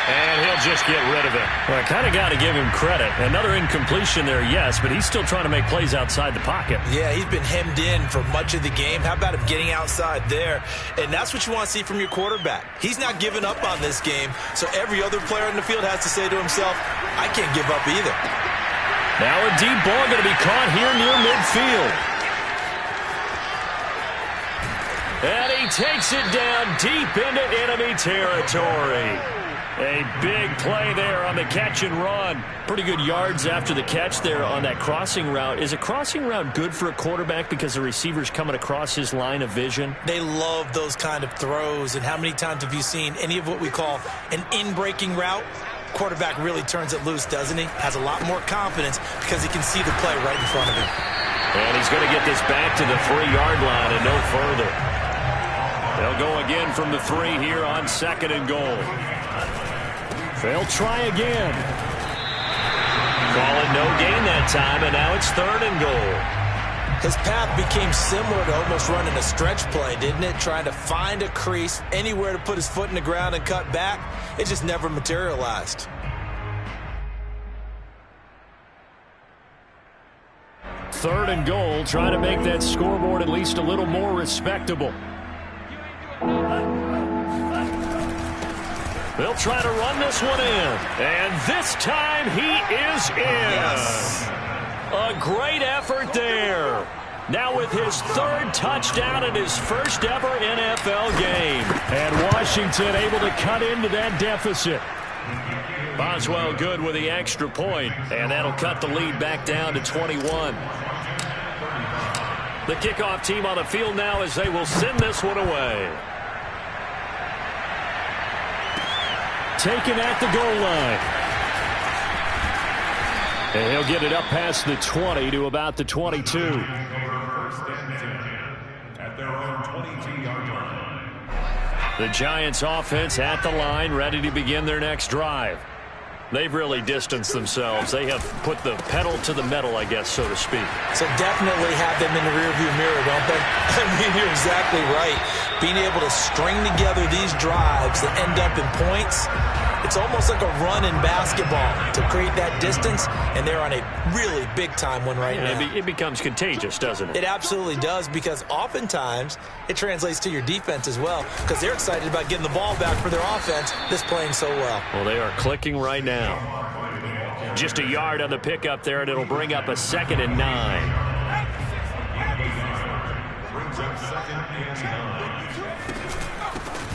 And he'll just get rid of it. Well, I kind of got to give him credit. Another incompletion there, yes, but he's still trying to make plays outside the pocket. Yeah, he's been hemmed in for much of the game. How about him getting outside there? And that's what you want to see from your quarterback. He's not giving up on this game, so every other player in the field has to say to himself, I can't give up either. Now a deep ball going to be caught here near midfield. And he takes it down deep into enemy territory. A big play there on the catch and run. Pretty good yards after the catch there on that crossing route. Is a crossing route good for a quarterback because the receiver's coming across his line of vision? They love those kind of throws. And how many times have you seen any of what we call an in-breaking route? quarterback really turns it loose, doesn't he? Has a lot more confidence because he can see the play right in front of him. And he's going to get this back to the 3-yard line and no further. They'll go again from the 3 here on 2nd and goal. They'll try again. Call it no gain that time, and now it's 3rd and goal. His path became similar to almost running a stretch play, didn't it? Trying to find a crease, anywhere to put his foot in the ground and cut back. It just never materialized. 3rd and goal, trying to make that scoreboard at least a little more respectable. They'll try to run this one in. And this time he is in. Yes. A great effort there. Now with his 3rd touchdown in his first ever NFL game. And Washington able to cut into that deficit. Boswell good with the extra point, and that'll cut the lead back down to 21. The kickoff team on the field now as they will send this one away. Taken at the goal line. And he'll get it up past the 20 to about the 22. At their own 22-yard line. The Giants offense at the line, ready to begin their next drive. They've really distanced themselves. They have put the pedal to the metal, I guess, so to speak. So definitely have them in the rearview mirror, don't they? I mean, you're exactly right. Being able to string together these drives that end up in points, it's almost like a run in basketball to create that distance, and they're on a really big-time one right now. It becomes contagious, doesn't it? It absolutely does, because oftentimes it translates to your defense as well, because they're excited about getting the ball back for their offense that's playing so well. Well, they are clicking right now. Just a yard on the pickup there, and it'll bring up a 2nd and 9.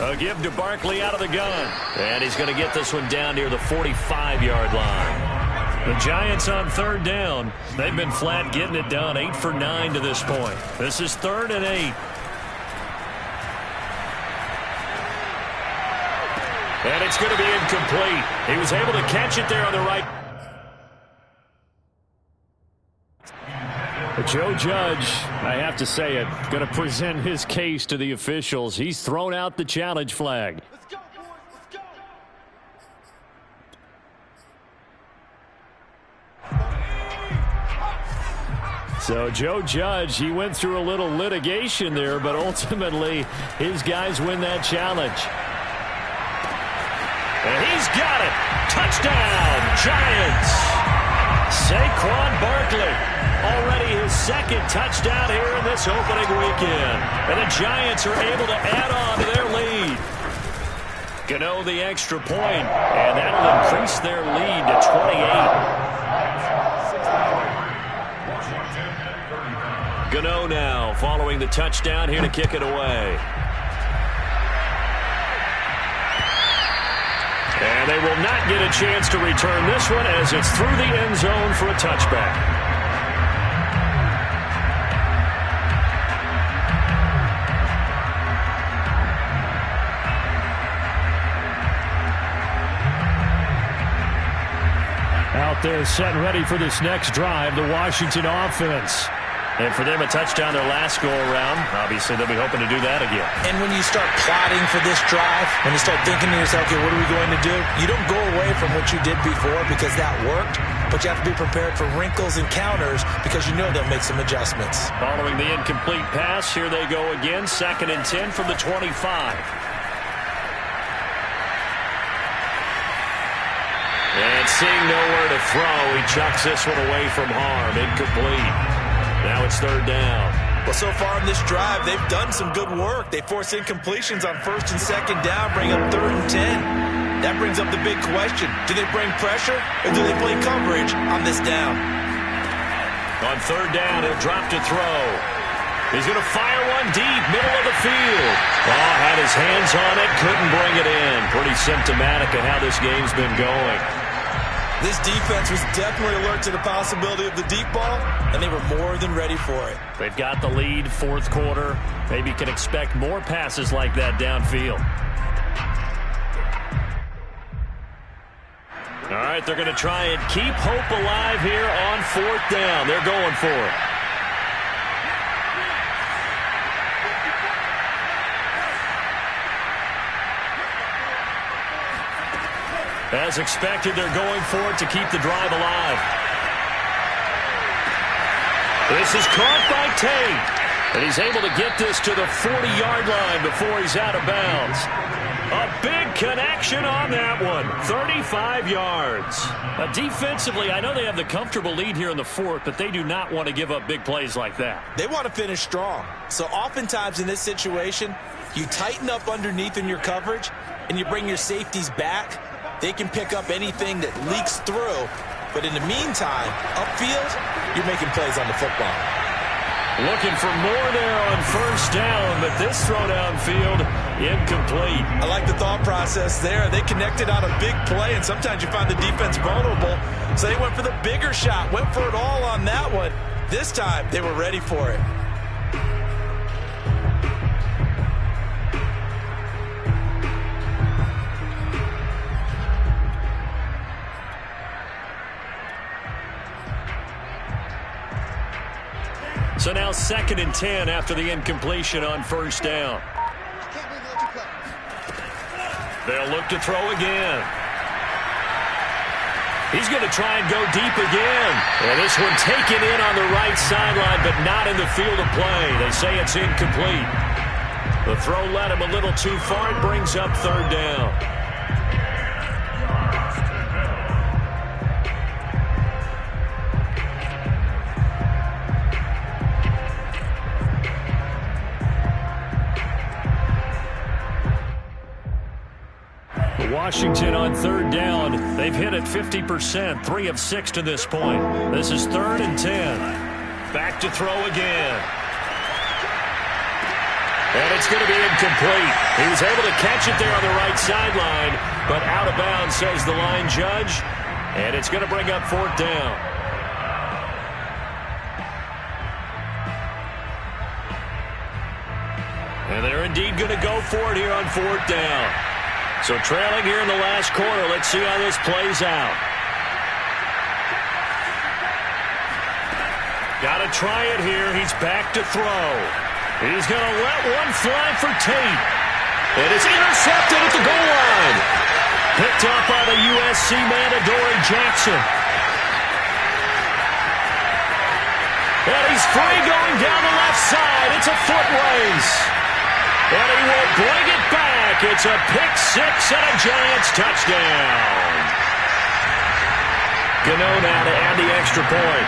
A give to Barkley out of the gun. And he's going to get this one down near the 45-yard line. The Giants on 3rd down. They've been flat getting it done. 8 for 9 to this point. This is 3rd and 8. And it's going to be incomplete. He was able to catch it there on the right. But Joe Judge, I have to say it, going to present his case to the officials. He's thrown out the challenge flag. Let's go, boys. Let's go. So Joe Judge, he went through a little litigation there, but ultimately his guys win that challenge. And he's got it. Touchdown, Giants. Saquon Barkley. Already his 2nd touchdown here in this opening weekend. And the Giants are able to add on to their lead. Gano the extra point, and that'll increase their lead to 28. Gano now following the touchdown here to kick it away. And they will not get a chance to return this one as it's through the end zone for a touchback. Out there set and ready for this next drive, the Washington offense. And for them, a touchdown their last go-around. Obviously, they'll be hoping to do that again. And when you start plotting for this drive, when you start thinking to yourself, okay, what are we going to do? You don't go away from what you did before because that worked, but you have to be prepared for wrinkles and counters because you know they'll make some adjustments. Following the incomplete pass, here they go again, 2nd and 10 from the 25. And seeing nowhere to throw, he chucks this one away from harm. Incomplete. Now it's 3rd down. Well, so far in this drive, they've done some good work. They force incompletions on 1st and 2nd down, bring up 3rd and 10. That brings up the big question. Do they bring pressure or do they play coverage on this down? On 3rd down, he'll drop to throw. He's going to fire one deep, middle of the field. Oh, had his hands on it, couldn't bring it in. Pretty symptomatic of how this game's been going. This defense was definitely alert to the possibility of the deep ball, and they were more than ready for it. They've got the lead, 4th quarter. Maybe can expect more passes like that downfield. All right, they're going to try and keep hope alive here on 4th down. They're going for it. As expected, they're going for it to keep the drive alive. This is caught by Tate. And he's able to get this to the 40-yard line before he's out of bounds. A big connection on that one. 35 yards. Defensively, I know they have the comfortable lead here in the 4th, but they do not want to give up big plays like that. They want to finish strong. So oftentimes in this situation, you tighten up underneath in your coverage, and you bring your safeties back. They can pick up anything that leaks through. But in the meantime, upfield, you're making plays on the football. Looking for more there on 1st down, but this throw downfield incomplete. I like the thought process there. They connected on a big play, and sometimes you find the defense vulnerable. So they went for the bigger shot, went for it all on that one. This time, they were ready for it. So now 2nd and 10 after the incompletion on 1st down. They'll look to throw again. He's going to try and go deep again. And this one taken in on the right sideline, but not in the field of play. They say it's incomplete. The throw led him a little too far. It brings up 3rd down. Washington on 3rd down. They've hit it 50%, 3 of 6 to this point. This is 3rd and 10. Back to throw again. And it's going to be incomplete. He was able to catch it there on the right sideline, but out of bounds, says the line judge. And it's going to bring up 4th down. And they're indeed going to go for it here on 4th down. So trailing here in the last quarter. Let's see how this plays out. Got to try it here. He's back to throw. He's going to let one fly for Tate. And it's intercepted at the goal line. Picked up by the USC man, Adoree Jackson. And he's free going down the left side. It's a foot race. And he will bring it back. It's a pick six and a Giants touchdown. Gano now to add the extra point.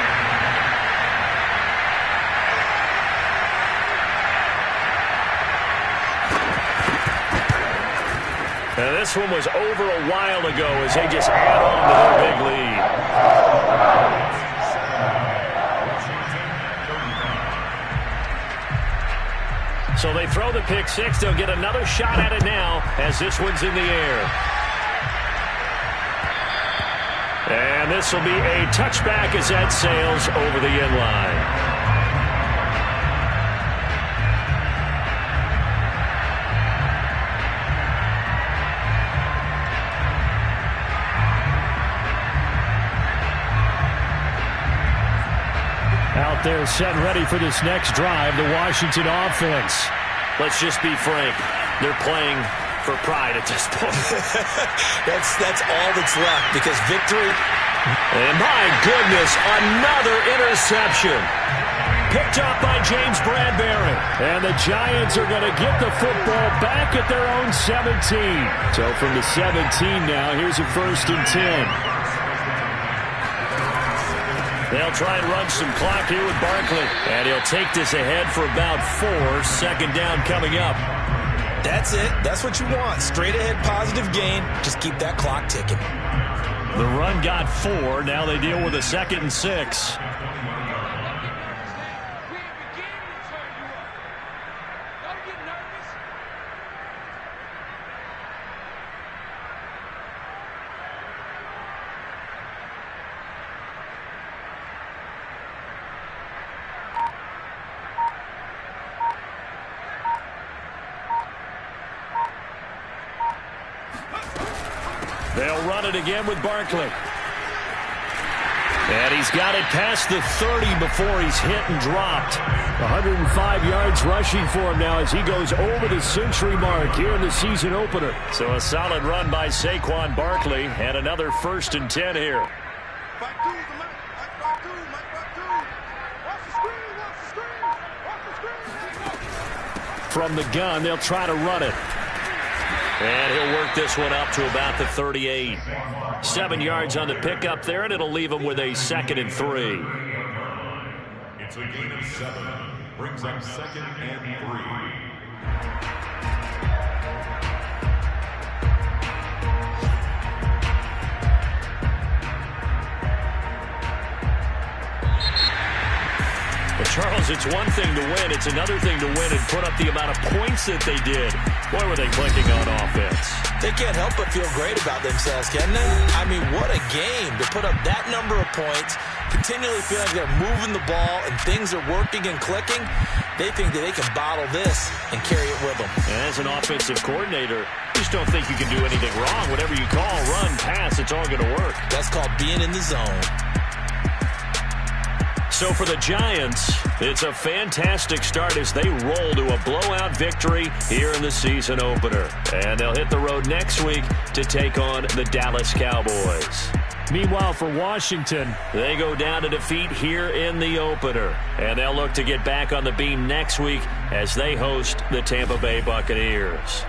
And this one was over a while ago as they just add on to their big lead. So they throw the pick six. They'll get another shot at it now as this one's in the air. And this will be a touchback as that sails over the end line. Out there set ready for this next drive, the Washington offense. Let's just be frank. They're playing for pride at this point. That's all that's left because victory. And my goodness, another interception. Picked up by James Bradbury. And the Giants are going to get the football back at their own 17. So from the 17 now, here's a 1st and 10. They'll try and run some clock here with Barkley. And he'll take this ahead for about 4. 2nd down coming up. That's it. That's what you want. Straight ahead positive gain. Just keep that clock ticking. The run got 4. Now they deal with a 2nd and 6. They'll run run it again with Barkley. And he's got it past the 30 before he's hit and dropped. 105 yards rushing for him now as he goes over the century mark here in the season opener. So a solid run by Saquon Barkley and another 1st and 10 here. From the gun, they'll try to run it. And he'll work this one up to about the 38. 7 yards on the pickup there, and it'll leave him with a 2nd and 3. It's a gain of 7. Brings up 2nd and 3. Charles, it's one thing to win. It's another thing to win and put up the amount of points that they did. Boy, were they clicking on offense. They can't help but feel great about themselves, can they? I mean, what a game to put up that number of points, continually feel like they're moving the ball and things are working and clicking. They think that they can bottle this and carry it with them. And as an offensive coordinator, you just don't think you can do anything wrong. Whatever you call, run, pass, it's all going to work. That's called being in the zone. So for the Giants, it's a fantastic start as they roll to a blowout victory here in the season opener. And they'll hit the road next week to take on the Dallas Cowboys. Meanwhile, for Washington, they go down to defeat here in the opener. And they'll look to get back on the beam next week as they host the Tampa Bay Buccaneers.